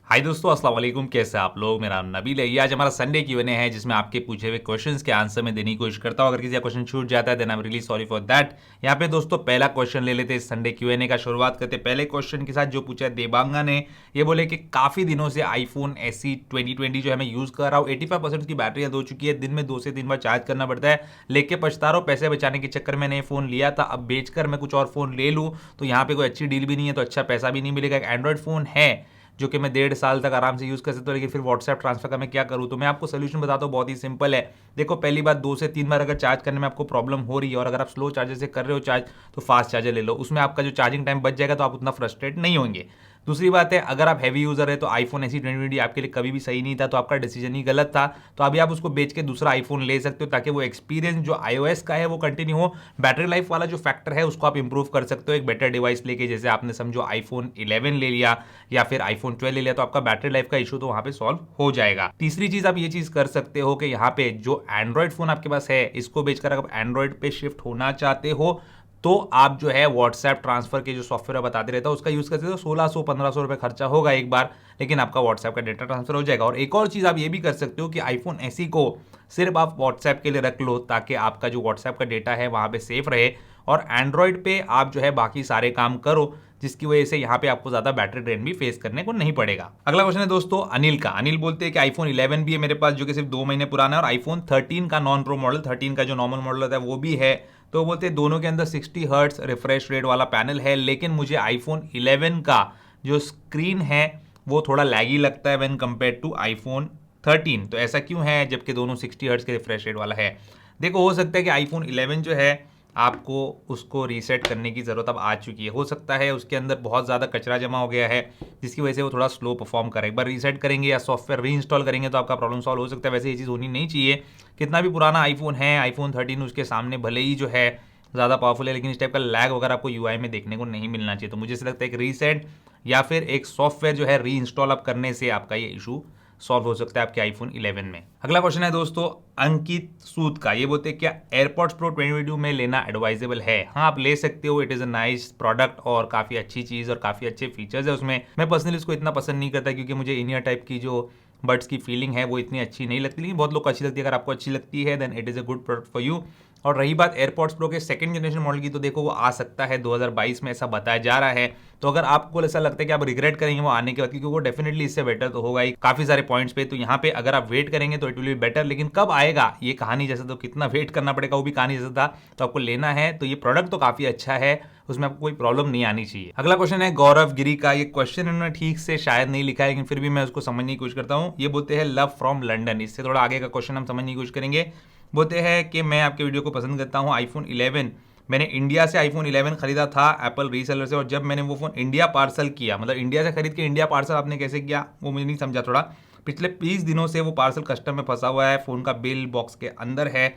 हाय दोस्तों, अस्सलाम वालेकुम। कैसे आप लोग? मेरा नाम नबील है। ये आज हमारा संडे Q&A है जिसमें आपके पूछे हुए क्वेश्चंस के आंसर में देने की कोशिश करता हूँ। अगर किसी का क्वेश्चन छूट जाता है then I am really sorry for that. यहाँ पे दोस्तों पहला क्वेश्चन ले लेते हैं संडे Q&A का। शुरुआत करते पहले क्वेश्चन के साथ जो पूछा है देबांगा ने। ये बोले कि काफी दिनों से आईफोन SE 2020 जो है मैं यूज कर रहा हूँ। 85% उसकी बैटरी हेल्थ हो चुकी है। दिन में 2 से 3 बार चार्ज करना पड़ता है। लेके पछता रहा हूँ, पैसे बचाने के चक्कर में नए फोन लिया था, अब बेचकर मैं कुछ और फोन ले लूँ तो यहाँ पे कोई अच्छी डील भी नहीं है, तो अच्छा पैसा भी नहीं मिलेगा। एक एंड्रॉइड फोन है जो कि मैं 1.5 साल तक आराम से यूज़ कर सकता हूँ, लेकिन फिर व्हाट्सएप ट्रांसफर का मैं क्या करूँ? तो मैं आपको सोल्यूशन बताता हूँ, बहुत ही सिंपल है। देखो, पहली बात, 2 से 3 बार अगर चार्ज करने में आपको प्रॉब्लम हो रही है और अगर आप स्लो चार्जर से कर रहे हो चार्ज, तो फास्ट चार्जर ले लो, उसमें आपका जो चार्जिंग टाइम बच जाएगा तो आप उतना फ्रस्ट्रेट नहीं होंगे। दूसरी बात है, अगर आप हैवी यूजर है तो आईफोन SE 2020 आपके लिए कभी भी सही नहीं था, तो आपका डिसीजन ही गलत था। तो अभी आप उसको बेच के दूसरा आईफोन ले सकते हो ताकि वो एक्सपीरियंस जो iOS का है वो कंटिन्यू हो। बैटरी लाइफ वाला जो फैक्टर है उसको आप इंप्रूव कर सकते हो एक बेटर डिवाइस लेके। जैसे आपने समझो आईफोन 11 ले लिया या फिर आईफोन 12 ले लिया, तो आपका बैटरी लाइफ का इशू तो वहां पे सॉल्व हो जाएगा। तीसरी चीज आप ये चीज कर सकते हो कि यहाँ पे जो एंड्रॉइड फोन आपके पास है इसको बेचकर अगर एंड्रॉइड पे शिफ्ट होना चाहते हो तो आप जो है व्हाट्सएप ट्रांसफर के जो सॉफ्टवेयर बताते रहता है उसका यूज करते हो। 1600-1500 रुपए खर्चा होगा एक बार, लेकिन आपका व्हाट्सएप का डेटा ट्रांसफर हो जाएगा। और एक और चीज आप ये भी कर सकते हो कि आईफोन SE को सिर्फ आप व्हाट्सएप के लिए रख लो ताकि आपका जो व्हाट्सएप का डेटा है वहां पे सेफ रहे, और एंड्रॉइड पे आप जो है बाकी सारे काम करो, जिसकी वजह से यहाँ पे आपको ज्यादा बैटरी ड्रेन भी फेस करने को नहीं पड़ेगा। अगला क्वेश्चन है दोस्तों अनिल का। अनिल बोलते हैं कि आईफोन 11 भी है मेरे पास जो कि सिर्फ 2 महीने पुराना है, और आईफोन 13 का नॉन प्रो मॉडल, 13 का जो नॉर्मल मॉडल होता है वो भी है। तो बोलते हैं दोनों के अंदर 60 हर्ट्स रिफ्रेश रेट वाला पैनल है, लेकिन मुझे आईफोन 11 का जो स्क्रीन है वो थोड़ा लैगी लगता है व्हेन कंपेयर टू आईफोन 13। तो ऐसा क्यों है जबकि दोनों 60 हर्ट्स के रिफ्रेश रेट वाला है? देखो, हो सकता है कि आईफोन 11 जो है आपको उसको रीसेट करने की ज़रूरत अब आ चुकी है। हो सकता है उसके अंदर बहुत ज़्यादा कचरा जमा हो गया है जिसकी वजह से वो थोड़ा स्लो परफॉर्म करे। एक बार रीसेट करेंगे या सॉफ्टवेयर री इंस्टॉल करेंगे तो आपका प्रॉब्लम सॉल्व हो सकता है। वैसे ये चीज़ होनी नहीं चाहिए। कितना भी पुराना आईफोन है, आईफोन 13 उसके सामने भले ही जो है ज़्यादा पावरफुल है, लेकिन इस टाइप का लैग वगैरह आपको UI में देखने को नहीं मिलना चाहिए। तो मुझे ऐसा लगता है कि रीसेट या फिर एक सॉफ्टवेयर जो है री इंस्टॉल आप करने से आपका ये इशू सॉल्व हो सकता है आपके आईफोन 11 में। अगला क्वेश्चन है दोस्तों अंकित सूद का। ये बोलते हैं क्या एयरपॉड्स प्रो 2022 में लेना एडवाइजेबल है? हाँ, आप ले सकते हो। It is a nice product और काफी अच्छी चीज और काफी अच्छे फीचर्स है उसमें। मैं पर्सनली इसको इतना पसंद नहीं करता क्योंकि मुझे इन ईयर टाइप की जो बड्स की फीलिंग है वो इतनी अच्छी नहीं लगती, लेकिन बहुत लोग को अच्छी लगती है। अगर आपको अच्छी लगती है then it is a good product for you. और रही बात एयरपॉड्स प्रो के सेकंड जनरेशन मॉडल की, तो देखो वो आ सकता है 2022 में, ऐसा बताया जा रहा है। तो अगर आपको ऐसा लगता है कि आप रिग्रेट करेंगे वो आने के बाद, क्योंकि वो डेफिनेटली इससे बेटर तो होगा ही काफी सारे पॉइंट्स पे, तो यहाँ पे अगर आप वेट करेंगे तो इट विल बी बेटर। लेकिन कब आएगा ये कहानी जैसा, तो कितना वेट करना पड़ेगा वो भी कहानी जैसा था। तो आपको लेना है तो ये प्रोडक्ट तो काफी अच्छा है, उसमें आपको कोई प्रॉब्लम नहीं आनी चाहिए। अगला क्वेश्चन है गौरव गिरी का। ये क्वेश्चन इन्होंने ठीक से शायद नहीं लिखा है, लेकिन फिर भी मैं उसको समझने की कोशिश करता हूँ। ये बोलते हैं लव फ्रॉम लंडन। इससे थोड़ा आगे का क्वेश्चन हम समझने की कोशिश करेंगे। बोलते हैं कि मैं आपके वीडियो को पसंद करता हूँ। आईफोन 11 मैंने इंडिया से आईफोन 11 खरीदा था एप्पल रीसेलर से, और जब मैंने वो फोन इंडिया पार्सल किया, मतलब इंडिया से खरीद के इंडिया पार्सल आपने कैसे किया वो मुझे नहीं समझा थोड़ा। पिछले 20 दिनों से वो पार्सल कस्टम में फंसा हुआ है, फोन का बिल बॉक्स के अंदर है,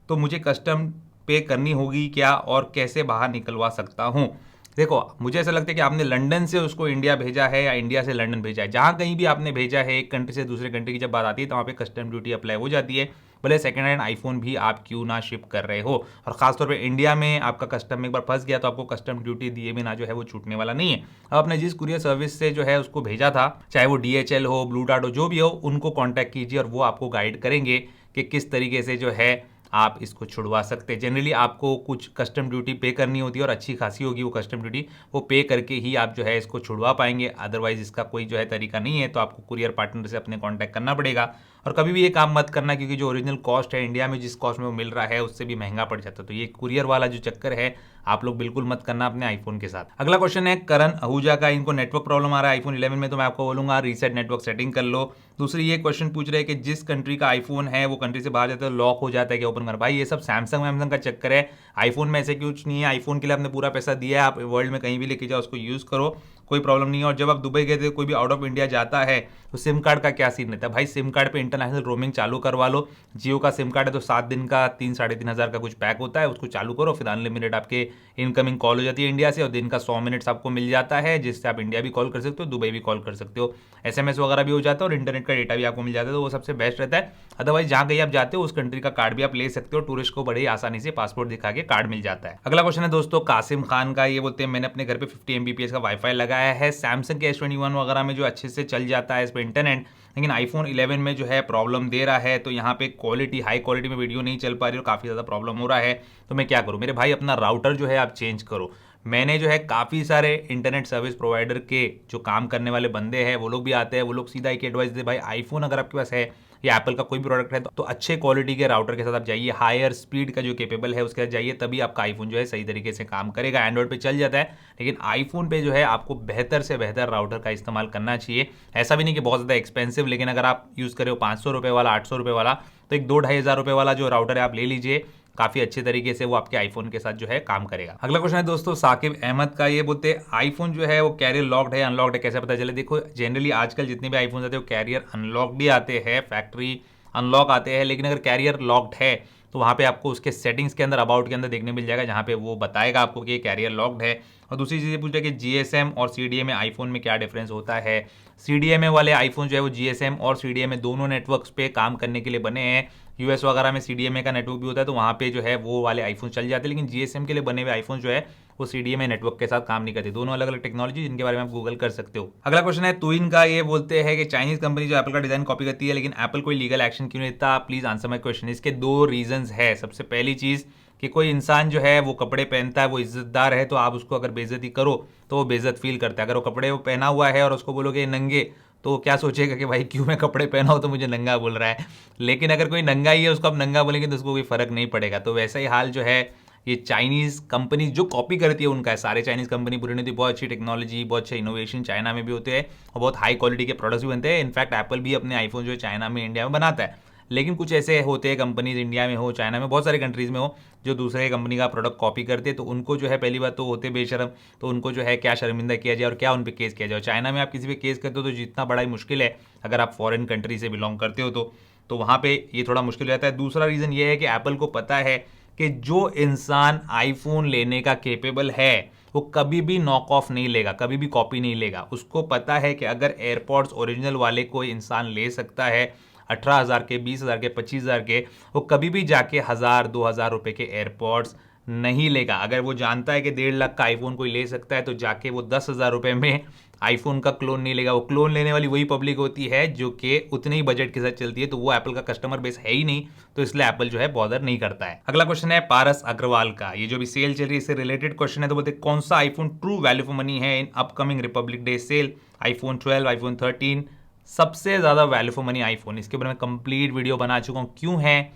तो मुझे कस्टम पे करनी होगी क्या और कैसे बाहर निकलवा सकता हूँ? देखो, मुझे ऐसा लगता है कि आपने लंदन से उसको इंडिया भेजा है या इंडिया से लंदन भेजा है। जहाँ कहीं भी आपने भेजा है एक कंट्री से दूसरे कंट्री की जब बात आती है तो वहाँ पे कस्टम ड्यूटी अप्लाई हो जाती है, भले सेकंड हैंड आईफोन भी आप क्यों ना शिप कर रहे हो। और खासतौर पे इंडिया में आपका कस्टम में एक बार फंस गया तो आपको कस्टम ड्यूटी दिए बिना जो है वो छूटने वाला नहीं है। अब आपने जिस कुरियर सर्विस से जो है उसको भेजा था, चाहे वो DHL हो, ब्लू डार्ट हो, जो भी हो, उनको कॉन्टैक्ट कीजिए और वो आपको गाइड करेंगे कि किस तरीके से जो है आप इसको छुड़वा सकते हैं। जनरली आपको कुछ कस्टम ड्यूटी पे करनी होती है और अच्छी खासी होगी वो कस्टम ड्यूटी, वो पे करके ही आप जो है इसको छुड़वा पाएंगे। अदरवाइज इसका कोई जो है तरीका नहीं है, तो आपको कुरियर पार्टनर से अपने कांटेक्ट करना पड़ेगा। और कभी भी ये काम मत करना क्योंकि जो ओरिजिनल कॉस्ट है इंडिया में जिस कॉस्ट में वो मिल रहा है उससे भी महंगा पड़ जाता है। तो ये कुरियर वाला जो चक्कर है आप लोग बिल्कुल मत करना अपने आईफोन के साथ। अगला क्वेश्चन है करण आहूजा का। इनको नेटवर्क प्रॉब्लम आ रहा है आईफोन 11 में, तो मैं आपको बोलूंगा रीसेट नेटवर्क सेटिंग कर लो। दूसरी ये क्वेश्चन पूछ रहे हैं कि जिस कंट्री का आईफोन है वो कंट्री से बाहर जाता है लॉक हो जाता है क्या ओपन कर? भाई ये सब सैमसंग वैमसंग का चक्कर है, आईफोन में ऐसे कुछ नहीं है। आईफोन के लिए आपने पूरा पैसा दिया है, आप वर्ल्ड में कहीं भी लेके जाओ उसको यूज करो, कोई प्रॉब्लम नहीं है। और जब आप दुबई गए थे कोई भी आउट ऑफ इंडिया जाता है तो सिम कार्ड का क्या सीन रहता है? भाई सिम कार्ड पे इंटरनेशनल रोमिंग चालू करवा लो। जियो का सिम कार्ड है तो 7 दिन का 3-3.5 हज़ार का कुछ पैक होता है, उसको चालू करो, फिर अनलिमिटेड आपके इनकमिंग कॉल हो जाती है इंडिया से, और दिन का 100 मिनट्स आपको मिल जाता है जिससे आप इंडिया भी कॉल कर सकते हो, दुबई भी कॉल कर सकते हो, SMS वगैरह भी हो जाता है और इंटरनेट का डेटा भी आपको मिल जाता है। तो वो सबसे बेस्ट रहता है। अदरवाइज जहां कहीं आप जाते हो उस कंट्री का कार्ड भी आप ले सकते हो, टूरिस्ट को बड़े ही आसानी से पासपोर्ट दिखा के कार्ड मिल जाता है। अगला क्वेश्चन है दोस्तों कासिम खान का। ये बोलते हैं मैंने अपने घर पे 50 Mbps का वाईफाई लगा आया है सैमसंग के S21 वगैरह में जो अच्छे से चल जाता है इस पर इंटरनेट, लेकिन आईफोन 11 में जो है प्रॉब्लम दे रहा है। तो यहाँ पे क्वालिटी हाई क्वालिटी में वीडियो नहीं चल पा रही और काफ़ी ज़्यादा प्रॉब्लम हो रहा है। तो मैं क्या करूँ मेरे भाई, अपना राउटर जो है आप चेंज करो। मैंने जो है काफ़ी सारे इंटरनेट सर्विस प्रोवाइडर के जो काम करने वाले बंदे हैं वो लोग भी आते हैं, वो लोग सीधा एक एडवाइस दे, भाई आईफोन अगर आपके पास है या एप्पल का कोई भी प्रोडक्ट है तो अच्छे क्वालिटी के राउटर के साथ आप जाइए, हायर स्पीड का जो केपेबल है उसके साथ जाइए, तभी आपका आईफोन जो है सही तरीके से काम करेगा। एंड्रॉइड पे चल जाता है लेकिन आईफोन पे जो है आपको बेहतर से बेहतर राउटर का इस्तेमाल करना चाहिए। ऐसा भी नहीं कि बहुत ज़्यादा एक्सपेंसिव, लेकिन अगर आप यूज़ करें 500 रुपये वाला, 800 रुपये वाला, तो एक 2-2.5 हज़ार रुपये वाला जो राउटर है आप ले लीजिए, काफी अच्छे तरीके से वो आपके आईफोन के साथ जो है काम करेगा। अगला क्वेश्चन है दोस्तों साकिब अहमद का, ये बोलते हैं आईफोन जो है वो कैरियर लॉक्ड है अनलॉक्ड है कैसे पता चले। देखो जनरली आजकल जितने भी आईफोन आते हैं वो कैरियर अनलॉक्ड ही आते हैं, फैक्ट्री अनलॉक आते हैं, लेकिन अगर कैरियर लॉक्ड है तो वहाँ पे आपको उसके सेटिंग्स के अंदर अबाउट के अंदर देखने मिल जाएगा, जहाँ पे वो बताएगा आपको कि ये कैरियर लॉक्ड है। और दूसरी चीज़ ये पूछ रहा है कि GSM और CDMA आईफोन में क्या डिफरेंस होता है। CDMA वाले आईफोन जो है वो GSM और CDMA दोनों नेटवर्क्स पे काम करने के लिए बने हैं। US वगैरह में CDMA का नेटवर्क भी होता है तो वहाँ पे जो है वो वाले आईफोन चल जाते हैं, लेकिन GSM के लिए बने हुए आईफोन जो है वो CDMA नेटवर्क के साथ काम नहीं करते। दोनों अलग अलग टेक्नोलॉजी जिनके बारे में आप गूगल कर सकते हो। अगला क्वेश्चन है तुइन का, ये बोलते हैं कि चाइनीज कंपनी जो एप्पल का डिजाइन कॉपी करती है लेकिन एप्पल कोई लीगल एक्शन क्यों नहीं लेता, प्लीज आंसर माय क्वेश्चन। इसके 2 रीजंस है। सबसे पहली चीज कि कोई इंसान जो है वो कपड़े पहनता है, वो इज्जतदार है, तो आप उसको अगर बेइज्जती करो तो वो बेइज्जत फील करता है। अगर वो कपड़े वो पहना हुआ है और उसको बोलोगे नंगे, तो वो क्या सोचेगा कि भाई क्यों मैं कपड़े पहना हो तो मुझे नंगा बोल रहा है। लेकिन अगर कोई नंगा ही है उसको आप नंगा बोलेंगे तो उसको कोई फर्क नहीं पड़ेगा। तो वैसा ही हाल जो है ये चाइनीज कंपनी जो कॉपी करती है उनका है। सारे चाइनीज कंपनी पूरी नहीं होती, बहुत अच्छी टेक्नोलॉजी, बहुत अच्छे इनोवेशन चाइना में भी होते हैं और बहुत हाई क्वालिटी के प्रोडक्ट्स भी बनते हैं। इनफैक्ट एप्पल भी अपने आईफोन जो है चाइना में, इंडिया में बनाता है। लेकिन कुछ ऐसे होते हैं कंपनीज, इंडिया में हो, चाइना में, बहुत सारी कंट्रीज में हो, जो दूसरे कंपनी का प्रोडक्ट कॉपी करते हैं, तो उनको जो है पहली बात तो होते बेशरम, तो उनको जो है क्या शर्मिंदा किया जाए और क्या उन पर केस किया जाए। चाइना में आप किसी पे केस करते हो तो जितना बड़ा ही मुश्किल है अगर आप फॉरेन कंट्री से बिलोंग करते हो तो वहाँ पे ये थोड़ा मुश्किल हो जाता है। दूसरा रीज़न ये है कि एप्पल को पता है कि जो इंसान आईफोन लेने का केपेबल है वो कभी भी नॉक ऑफ नहीं लेगा, कभी भी कॉपी नहीं लेगा। उसको पता है कि अगर एयरपॉड्स ओरिजिनल वाले कोई इंसान ले सकता है 18,000 के, 20,000 के, 25,000 के, वो कभी भी जाके 1,000-2,000 रुपए के एयरपॉड्स नहीं लेगा। अगर वो जानता है कि 1.5 लाख का आईफोन कोई ले सकता है तो जाके वो 10,000 रुपए में आईफोन का क्लोन नहीं लेगा। वो क्लोन लेने वाली वही पब्लिक होती है जो कि उतने ही बजट के साथ चलती है, तो वो एप्पल का कस्टमर बेस है ही नहीं, तो इसलिए एप्पल जो है बॉदर नहीं करता है। अगला क्वेश्चन है पारस अग्रवाल का, ये जो भी सेल चल रही है इससे रिलेटेड क्वेश्चन है। तो बोलते कौन सा iPhone true value for money है in upcoming Republic Day sale, iPhone 12, iPhone 13 सबसे ज्यादा वैल्यू फॉर मनी आईफोन। इसके बारे में कंप्लीट वीडियो बना चुका हूं, क्यों है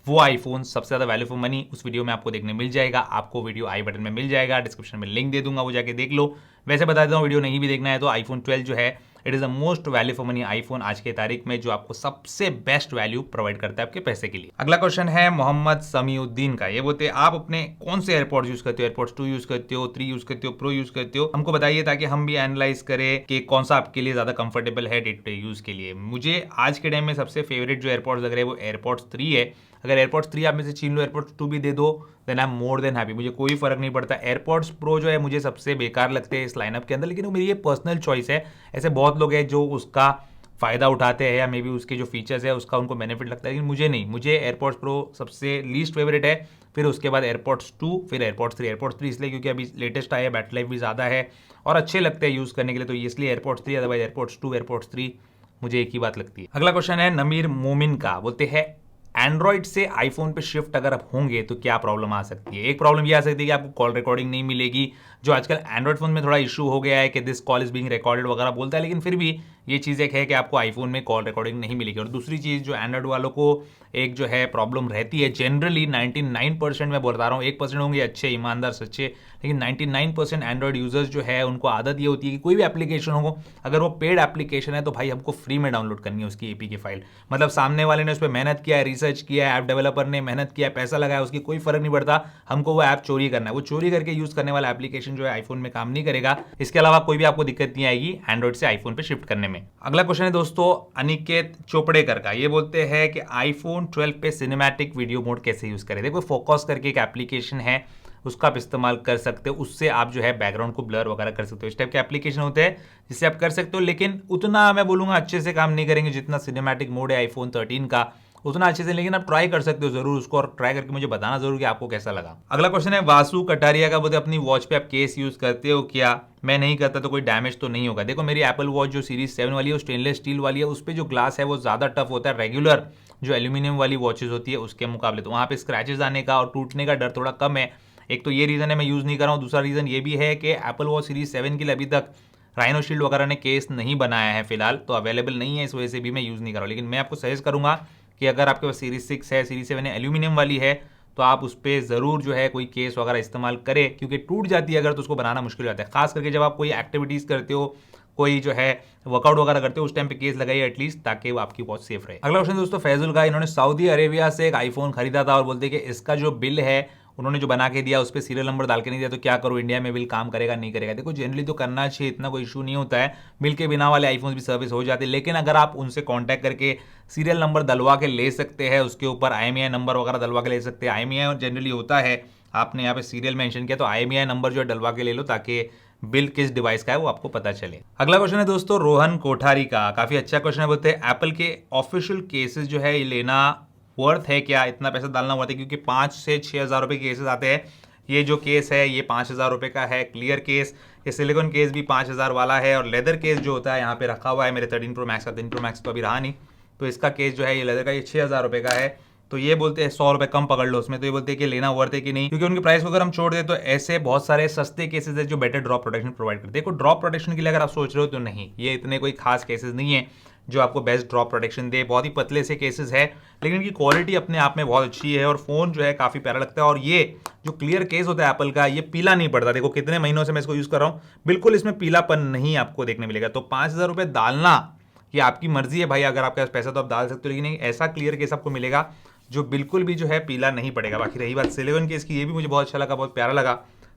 वो आईफोन सबसे ज्यादा वैल्यू फॉर मनी, उस वीडियो में आपको देखने मिल जाएगा। आपको वीडियो आई बटन में मिल जाएगा, डिस्क्रिप्शन में लिंक दे दूंगा, वो जाके देख लो। वैसे बता देता हूँ वीडियो नहीं भी देखना है तो आईफोन 12 जो है it is the most value for money iPhone आज के तारीख में, जो आपको सबसे बेस्ट वैल्यू प्रोवाइड करता है आपके पैसे के लिए। अगला क्वेश्चन है मोहम्मद समीउद्दीन का, ये बोलते हैं आप अपने कौन से एयरपोर्ट्स यूज करते हो, एयरपोर्ट्स 2 यूज करते हो, 3 यूज करते हो, प्रो यूज करते हो, हमको बताइए ताकि हम भी एनालाइज करें कि कौन सा आपके लिए ज्यादा कंफर्टेबल है डे टू डे यूज के लिए। मुझे आज के टाइम में सबसे फेवरेट जो एयरपोर्ट्स लग रहे हैं वो एयरपोर्ट्स 3 है। अगर एयरपोर्ट्स 3 आप में से छीन लो, एयरपोर्ट्स 2 भी दे दो, then I am more than happy, मुझे कोई फर्क नहीं पड़ता। एयरपोर्ट्स प्रो जो है मुझे सबसे बेकार लगते हैं इस लाइनअप के अंदर, लेकिन वो मेरी ये पर्सनल चॉइस है। ऐसे बहुत लोग हैं जो उसका फायदा उठाते हैं या मे बी उसके जो फीचर्स है उसका उनको बेनिफिट लगता है, लेकिन मुझे नहीं। मुझे एयरपोर्ट्स प्रो सबसे लीस्ट फेवरेट है, फिर उसके बाद एयरपोर्ट्स 2, फिर एयरपोर्ट्स 3। एयरपोर्ट्स 3 इसलिए क्योंकि अभी लेटेस्ट आया है, बैटरी लाइफ भी ज़्यादा है और अच्छे लगते हैं यूज़ करने के लिए, तो इसलिए एयरपोर्ट्स 3, अदरवाइज एयरपोर्ट्स 2, एयरपोर्ट्स 3 मुझे एक ही बात लगती है। अगला क्वेश्चन है नमीर मोमिन का, बोलते हैं एंड्रॉइड से आईफोन पे शिफ्ट अगर आप होंगे तो क्या प्रॉब्लम आ सकती है। एक प्रॉब्लम ये आ सकती है कि आपको कॉल रिकॉर्डिंग नहीं मिलेगी, जो आजकल एंड्रॉइड फोन में थोड़ा इशू हो गया है कि this call is being recorded वगैरह बोलता है, लेकिन फिर भी ये चीज़ एक है कि आपको आईफोन में कॉल रिकॉर्डिंग नहीं मिलेगी। और दूसरी चीज़ जो एंड्रॉइड वालों को एक जो है प्रॉब्लम रहती है, जनरली 99% मैं बता रहा हूँ, 1% होंगे अच्छे ईमानदार सच्चे, लेकिन 99% एंड्रॉइड यूजर्स जो है उनको आदत ये होती है कि कोई भी एप्लीकेशन हो, अगर वो पेड एप्लीकेशन है तो भाई हमको फ्री में डाउनलोड करनी है उसकी एपी की फाइल। मतलब सामने वाले ने उस पर मेहनत किया है, रिसर्च किया है, ऐप डेवलपर ने मेहनत किया है, पैसा लगाया, उसकी कोई फर्क नहीं पड़ता, हमको वो ऐप चोरी करना है। वो चोरी करके यूज करने वाला एप्लीकेशन जो है आईफोन में काम नहीं करेगा। इसके अलावा कोई भी आपको दिक्कत नहीं आएगी एंड्रॉइड से आईफोन पे शिफ्ट करने में। अगला क्वेश्चन है दोस्तों अनिकेत चोपड़ेकर का, ये बोलते हैं कि आईफोन 12 पे सिनेमैटिक वीडियो मोड कैसे यूज करें। देखो फोकस करके एक एप्लीकेशन है, उसका आप इस्तेमाल कर सकते हो, उससे आप जो है बैकग्राउंड को ब्लर वगैरह कर सकते हो। इस टाइप के एप्लीकेशन होते हैं जिससे आप कर सकते हो, लेकिन उतना मैं बोलूंगा अच्छे से काम नहीं करेंगे जितना सिनेमैटिक मोड है आईफोन 13 का, उतना अच्छे से, लेकिन आप ट्राई कर सकते हो जरूर उसको, और ट्राई करके मुझे बताना जरूर कि आपको कैसा लगा। अगला क्वेश्चन है वासु कटारिया का, बोलते अपनी वॉच पे आप केस यूज करते हो क्या? मैं नहीं करता तो कोई डैमेज तो नहीं होगा? देखो मेरी एप्पल वॉच जो सीरीज 7 वाली है वो स्टेनलेस स्टील वाली है, उस पर जो ग्लास है वो ज्यादा टफ होता है रेगुलर जो एल्यूमिनियम वाली वॉचेज होती है उसके मुकाबले, तो वहाँ पे स्क्रैचेस आने का और टूटने का डर थोड़ा कम है। एक तो ये रीजन है मैं यूज नहीं कर रहा हूँ, दूसरा रीजन ये भी है कि एप्पल वॉच सीरीज 7 के लिए अभी तक राइनो शील्ड वगैरह ने केस नहीं बनाया है फिलहाल, तो अवेलेबल नहीं है, इस वजह से भी मैं यूज नहीं कर रहा हूँ। लेकिन मैं आपको सजेस्ट करूंगा कि अगर आपके पास सीरीज 6 है, सीरीज 7 है, एल्यूमिनियम वाली है, तो आप उस पर जरूर जो है कोई केस वगैरह इस्तेमाल करें, क्योंकि टूट जाती है अगर तो उसको बनाना मुश्किल हो जाता है, खास करके जब आप कोई एक्टिविटीज करते हो, कोई जो है वर्कआउट वगैरह करते हो, उस टाइम पे केस लगाइए एटलीस्ट, ताकि वो आपकी वॉच सेफ रहे। अगला क्वेश्चन दोस्तों फैजुल का, इन्होंने सऊदी अरेबिया से एक आईफोन खरीदा था और बोलते कि इसका जो बिल है उन्होंने जो बना के दिया उस पर सीरियल नंबर डाल के नहीं दिया, तो क्या करो, इंडिया में बिल काम करेगा नहीं करेगा? देखो जनरली तो करना चाहिए, इतना कोई इशू नहीं होता है, बिल के बिना वाले आईफोन भी सर्विस हो जाते हैं, लेकिन अगर आप उनसे कांटेक्ट करके सीरियल नंबर डलवा के ले सकते हैं, उसके ऊपर IMEI नंबर वगैरह डलवा के ले सकते हैं। IMEI जनरली होता है, आपने यहाँ पे सीरियल मेंशन किया तो IMEI नंबर जो है डलवा के ले लो, ताकि बिल किस डिवाइस का है वो आपको पता चले। अगला क्वेश्चन है दोस्तों रोहन कोठारी का, काफी अच्छा क्वेश्चन है, बोलते हैं एप्पल के ऑफिशियल केसेस जो है ये लेना वर्थ है क्या? इतना पैसा डालना वर्थ है? क्योंकि 5 से 6 हज़ार रुपए के केसेस आते हैं, ये जो केस है ये 5 हज़ार रुपए का है क्लियर केस, ये सिलिकॉन केस भी 5 हज़ार वाला है, और लेदर केस जो होता है यहाँ पे रखा हुआ है मेरे 13 प्रो मैक्स का, 13 प्रो मैक्स तो अभी रहा नहीं, तो इसका केस जो है ये लेदर का, ये 6 हज़ार रुपए का है। तो ये बोलते हैं 100 रुपए कम पकड़ लो उसमें, तो ये बोलते हैं कि लेना वर्थ है कि नहीं, क्योंकि उनके प्राइस को अगर हम छोड़ दें तो ऐसे बहुत सारे सस्ते केसेस है जो बेटर ड्रॉप प्रोटेक्शन प्रोवाइड करते हैं। देखो ड्रॉप प्रोटेक्शन के लिए अगर आप सोच रहे हो तो नहीं, ये इतने कोई खास केसेस नहीं है जो आपको बेस्ट ड्रॉप प्रोटेक्शन दे, बहुत ही पतले से केसेस है, लेकिन इनकी क्वालिटी अपने आप में बहुत अच्छी है और फोन जो है काफी प्यारा लगता है। और ये जो क्लियर केस होता है एप्पल का, ये पीला नहीं पड़ता, देखो कितने महीनों से मैं इसको यूज कर रहा हूँ, बिल्कुल इसमें पीलापन नहीं आपको देखने मिलेगा। तो 5 हज़ार रुपए डालना ये आपकी मर्जी है भाई, अगर आपके पास पैसा तो आप डाल सकते हो, लेकिन ऐसा क्लियर केस आपको मिलेगा जो बिल्कुल भी जो है पीला नहीं पड़ेगा। बाकी रही बात सिलिकॉन केस की, ये भी मुझे बहुत अच्छा लगा, बहुत प्यारा लगा,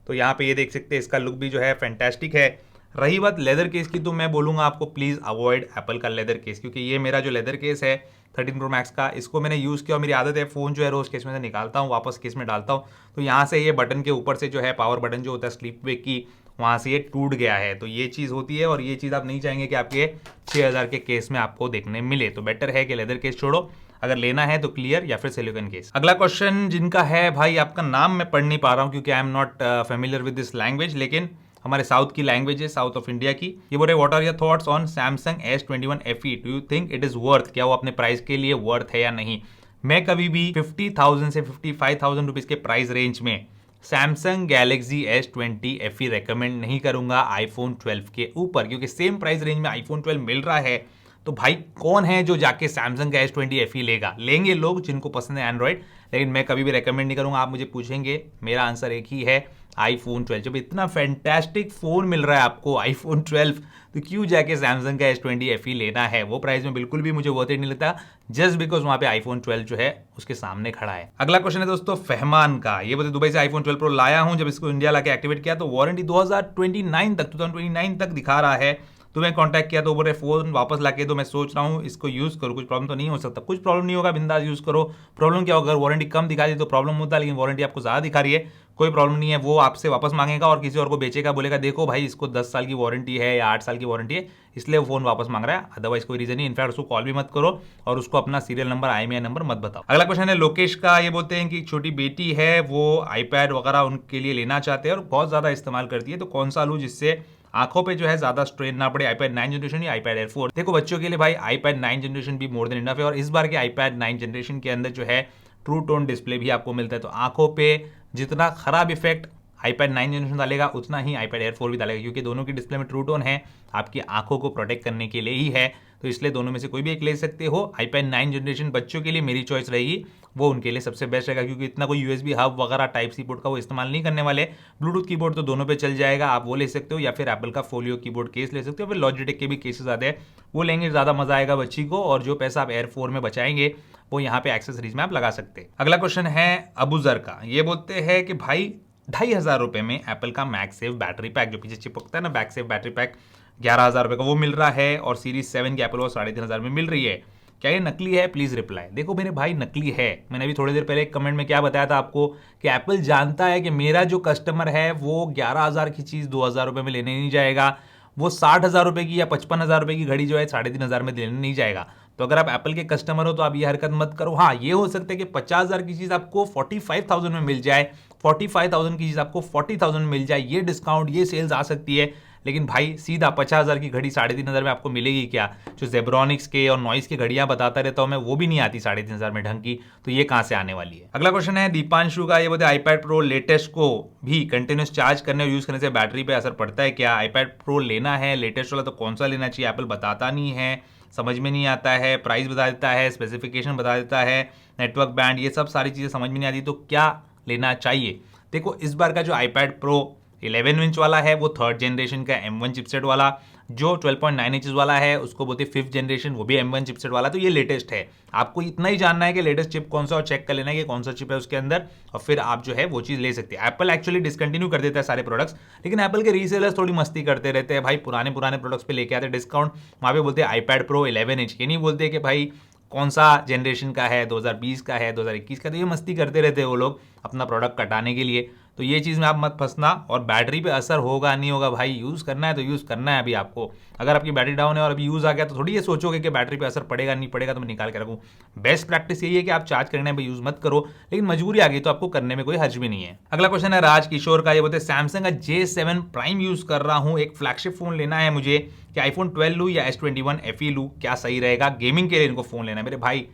तो यहाँ पे ये देख सकते हैं, इसका लुक भी जो है फैंटास्टिक है। रही बात लेदर केस की, तो मैं बोलूंगा आपको प्लीज अवॉइड एप्पल का लेदर केस, क्योंकि ये मेरा जो लेदर केस है 13 प्रो मैक्स का, इसको मैंने यूज़ किया और मेरी आदत है फोन जो है रोज केस में से निकालता हूँ वापस केस में डालता हूँ, तो यहाँ से ये बटन के ऊपर से जो है पावर बटन जो होता है स्लीप वेक की, वहाँ से ये टूट गया है, तो ये चीज़ होती है, और ये चीज़ आप नहीं चाहेंगे कि आपके 6000 के केस में आपको देखने मिले, तो बेटर है कि लेदर केस छोड़ो, अगर लेना है तो क्लियर या फिर सिलिकॉन केस। अगला क्वेश्चन जिनका है भाई, आपका नाम मैं पढ़ नहीं पा रहा हूँ क्योंकि I am not familiar with this language, लेकिन हमारे साउथ की लैंग्वेज है, साउथ ऑफ इंडिया की। ये बोल रहे what are your thoughts on Samsung S21 FE, do you think it is worth, क्या वो अपने प्राइस के लिए वर्थ है या नहीं? मैं कभी भी 50,000 से 55,000 रुपीज के प्राइस रेंज में Samsung Galaxy S20 FE recommend नहीं करूंगा आईफोन 12 के ऊपर, क्योंकि सेम प्राइस रेंज में आईफोन 12 मिल रहा है, तो भाई कौन है जो जाके सैमसंग का S20 FE लेगा? लेंगे लोग जिनको पसंद है एंड्रॉइड, लेकिन मैं कभी भी रेकमेंड नहीं करूंगा। आप मुझे पूछेंगे, मेरा आंसर एक ही है, आईफोन 12। जब इतना फैंटास्टिक फोन मिल रहा है आपको आईफोन 12, तो क्यों जाके सैमसंग का S20 FE लेना है? वो प्राइस में बिल्कुल भी मुझे वर्थ इट नहीं लगता, जस्ट बिकॉज वहां पे आईफोन 12 जो है उसके सामने खड़ा है। अगला क्वेश्चन है दोस्तों फहमान का, ये बोलते दुबई से आईफोन 12 प्रो लाया हूं, जब इसको इंडिया लाके एक्टिवेट किया तो वारंटी 2029 तक दिखा रहा है, तो मैं कांटेक्ट किया तो बोले फोन वापस लाके दो, मैं सोच रहा हूँ इसको यूज करूँ, कुछ प्रॉब्लम तो नहीं हो सकता? कुछ प्रॉब्लम नहीं होगा, बिंदास यूज करो। प्रॉब्लम क्या होगा, अगर वारंटी कम दिखा दी तो प्रॉब्लम होता है, लेकिन वारंटी आपको ज्यादा दिखा रही है, कोई प्रॉब्लम नहीं है, वो आपसे वापस मांगेगा और किसी और को बेचेगा, बोलेगा देखो भाई इसको 10 साल की वारंटी है या 8 साल की वारंटी है, इसलिए वो फोन वापस मांग रहा है, अदरवाइज कोई रीजन नहीं। इनफैक्ट उसको कॉल भी मत करो और उसको अपना सीरियल नंबर IMEI नंबर मत बताओ। अगला क्वेश्चन है लोकेश का, ये बोलते हैं कि छोटी बेटी है, वो iPad वगैरह उनके लिए लेना चाहते हैं और बहुत ज्यादा इस्तेमाल करती है, तो कौन सा लूं जिससे आंखों पे जो है ज्यादा स्ट्रेन ना पड़े, iPad 9 जनरेशन या iPad Air 4? देखो बच्चों के लिए भाई iPad 9 जनरेशन भी मोर देन इनफ है, और इस बार के iPad 9 जनरेशन के अंदर जो है ट्रू टोन डिस्प्ले भी आपको मिलता है, तो आंखों पे जितना खराब इफेक्ट iPad 9 जनरेशन डालेगा उतना ही iPad Air 4 भी डालेगा, क्योंकि दोनों की डिस्प्ले में ट्रू टोन है, आपकी आंखों को प्रोटेक्ट करने के लिए ही है, तो इसलिए दोनों में से कोई भी एक ले सकते हो। iPad 9 जनरेशन बच्चों के लिए मेरी चॉइस रहेगी, वो उनके लिए सबसे बेस्ट रहेगा, क्योंकि इतना कोई USB हब वगैरह टाइप सी बोर्ड का वो इस्तेमाल नहीं करने वाले। ब्लूटूथ कीबोर्ड तो दोनों पे चल जाएगा, आप वो ले सकते हो, या फिर एप्पल का फोलियो कीबोर्ड केस ले सकते हो, फिर लॉजिटेक के भी केसेस आते हैं, वो लेंगे, ज्यादा मजा आएगा बच्ची को, और जो पैसा आप Air 4 में बचाएंगे वो यहाँ पे एक्सेसरीज में आप लगा सकते हैं। अगला क्वेश्चन है अबूजर का, ये बोलते हैं कि भाई 2,500 रुपए में एप्पल का मैगसेफ बैटरी पैक जो पीछे चिपकता है ना, बैकसेफ बैटरी पैक 11,000 रुपए का वो मिल रहा है, और सीरीज 7 की एप्पल वॉच 3,500 में मिल रही है, क्या ये नकली है? Please reply. देखो मेरे भाई नकली है, मैंने अभी थोड़ी देर पहले एक कमेंट में क्या बताया था आपको कि एप्पल जानता है कि मेरा जो कस्टमर है वो 11,000 की चीज 2,000 रुपए में लेने नहीं जाएगा, वो 60,000 रुपए की या 55,000 रुपए की घड़ी जो है 3,500 में देने नहीं जाएगा। तो अगर आप एप्पल के कस्टमर हो तो आप ये हरकत मत करो। हाँ, ये हो सकता है कि 50,000 की चीज आपको 45,000 में मिल जाए, 45,000 की चीज आपको 40,000 में मिल जाए, ये डिस्काउंट, ये सेल्स आ सकती है। लेकिन भाई सीधा 50,000 की घड़ी 3,500 में आपको मिलेगी क्या? जो जेब्रॉनिक्स के और नॉइस की घड़ियां बताता रहता हूं मैं, वो भी नहीं आती 3,500 में ढंग की, तो ये कहां से आने वाली है? अगला क्वेश्चन है दीपांशु का, ये बोलते हैं आईपैड प्रो लेटेस्ट को भी कंटिन्यूस चार्ज करने और यूज करने से बैटरी पे असर पड़ता है क्या? आईपैड प्रो लेना है लेटेस्ट वाला, तो कौन सा लेना चाहिए? एप्पल बताता नहीं है, समझ में नहीं आता है, प्राइस बता देता है, स्पेसिफिकेशन बता देता है, नेटवर्क बैंड, ये सब सारी चीजें समझ में नहीं आती, तो क्या लेना चाहिए? देखो, इस बार का जो आईपैड प्रो 11 इंच वाला है वो 3rd जनरेशन का M1 चिपसेट वाला, जो 12.9 इंच वाला है उसको बोलते हैं 5th जनरेशन, वो भी M1 चिपसेट वाला। तो ये लेटेस्ट है। आपको इतना ही जानना है कि लेटेस्ट चिप कौन सा और चेक कर लेना है कि कौन सा चिप है उसके अंदर, और फिर आप जो है वो चीज ले सकते हैं। एप्पल एक्चुअली डिसकंटिन्यू कर देता है सारे प्रोडक्ट्स, लेकिन एप्पल के रीसेलर्स थोड़ी मस्ती करते रहते हैं भाई, पुराने प्रोडक्ट्स पे लेके आते डिस्काउंट, वहां पे बोलते हैं आईपैड प्रो 11 इंच, ये नहीं बोलते कि भाई कौन सा जनरेशन का है, 2020 का है, 2021 का। तो ये मस्ती करते रहते हैं वो लोग अपना प्रोडक्ट कटाने के लिए। तो ये चीज़ में आप मत फंसना। और बैटरी पे असर होगा नहीं होगा भाई, यूज़ करना है तो यूज़ करना है। अभी आपको अगर आपकी बैटरी डाउन है और अभी यूज़ आ गया तो थोड़ी ये सोचोगे कि बैटरी पे असर पड़ेगा नहीं पड़ेगा तो मैं निकाल के रखूँ। बेस्ट प्रैक्टिस यही है कि आप चार्ज करने में यूज़ मत करो, लेकिन मजबूरी आ गई तो आपको करने में कोई हर्ज भी नहीं है। अगला क्वेश्चन है राज किशोर का, ये बोलते हैं सैमसंग का J7 प्राइम यूज़ कर रहा हूँ, एक फ्लैगशिप फ़ोन लेना है मुझे, क्या आईफोन 12 लूँ या S21 FE लूँ, क्या सही रहेगा? गेमिंग के लिए इनको फ़ोन लेना है मेरे भाई।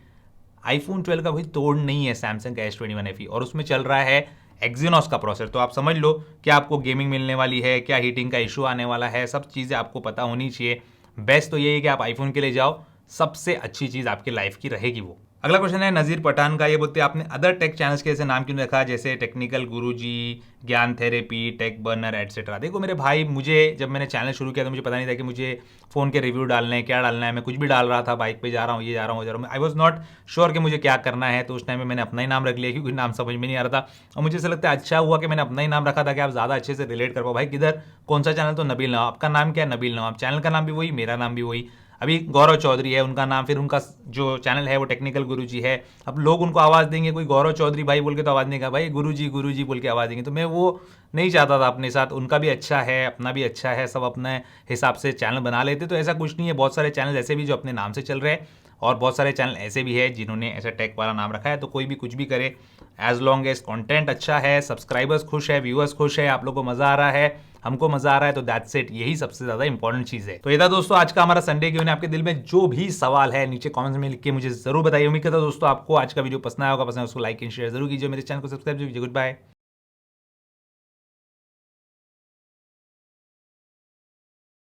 आईफोन 12 का कोई तोड़ नहीं है सैमसंग का S21 FE, और उसमें चल रहा है एक्सिनोस का प्रोसेसर। तो आप समझ लो कि आपको गेमिंग मिलने वाली है, क्या हीटिंग का इशू आने वाला है, सब चीज़ें आपको पता होनी चाहिए। बेस्ट तो यही है कि आप आईफोन के लिए जाओ, सबसे अच्छी चीज़ आपकी लाइफ की रहेगी वो। अगला क्वेश्चन है नज़ीर पठान का, ये बोलते हैं आपने अदर टेक चैनल्स के ऐसे नाम क्यों रखा, जैसे टेक्निकल गुरुजी, ज्ञान थेरेपी, टेक बर्नर एटसेट्रा। देखो मेरे भाई, मुझे जब मैंने चैनल शुरू किया तो मुझे पता नहीं था कि मुझे फ़ोन के रिव्यू डालने हैं, क्या डालना है। मैं कुछ भी डाल रहा था, बाइक पे जा रहा हूँ, ये जा रहा हूँ, आई वॉज नॉट श्योर कि मुझे क्या करना है। तो उस टाइम में मैंने अपना ही नाम रख लिया क्योंकि नाम समझ में नहीं आ रहा था। और मुझे ऐसा लगता है अच्छा हुआ कि मैंने अपना ही नाम रखा था कि आप ज़्यादा अच्छे से रिलेट कर पाओ। भाई किधर कौन सा चैनल, तो नबील नवाब। आपका नाम क्या है? नबील नवाब। चैनल का नाम भी वही, मेरा नाम भी वही। अभी गौरव चौधरी है उनका नाम, फिर उनका जो चैनल है वो टेक्निकल गुरुजी है। अब लोग उनको आवाज़ देंगे, कोई गौरव चौधरी भाई बोल के तो आवाज़ नहीं का, भाई गुरुजी बोल के आवाज़ देंगे। तो मैं वो नहीं चाहता था अपने साथ। उनका भी अच्छा है, अपना भी अच्छा है, सब अपने हिसाब से चैनल बना लेते। तो ऐसा कुछ नहीं है, बहुत सारे चैनल ऐसे भी जो अपने नाम से चल रहे हैं, और बहुत सारे चैनल ऐसे भी है जिन्होंने ऐसा टेक वाला नाम रखा है। तो कोई भी कुछ भी करे, एज लॉन्ग एज कंटेंट अच्छा है, सब्सक्राइबर्स खुश है, व्यूअर्स खुश है, आप लोग को मजा आ रहा है, हमको मजा आ रहा है, तो दैट्स इट। यही सबसे ज्यादा इंपॉर्टेंट चीज है। तो ये था दोस्तों आज का हमारा संडे क्यों। आपके दिल में जो भी सवाल है नीचे कमेंट्स में लिख के मुझे जरूर बताइए। उम्मीद करता हूं दोस्तों आपको आज का वीडियो पसंद आया होगा। पसंद है उसको लाइक एंड शेयर जरूर कीजिए। मेरे चैनल को सब्सक्राइब कीजिए। Good bye.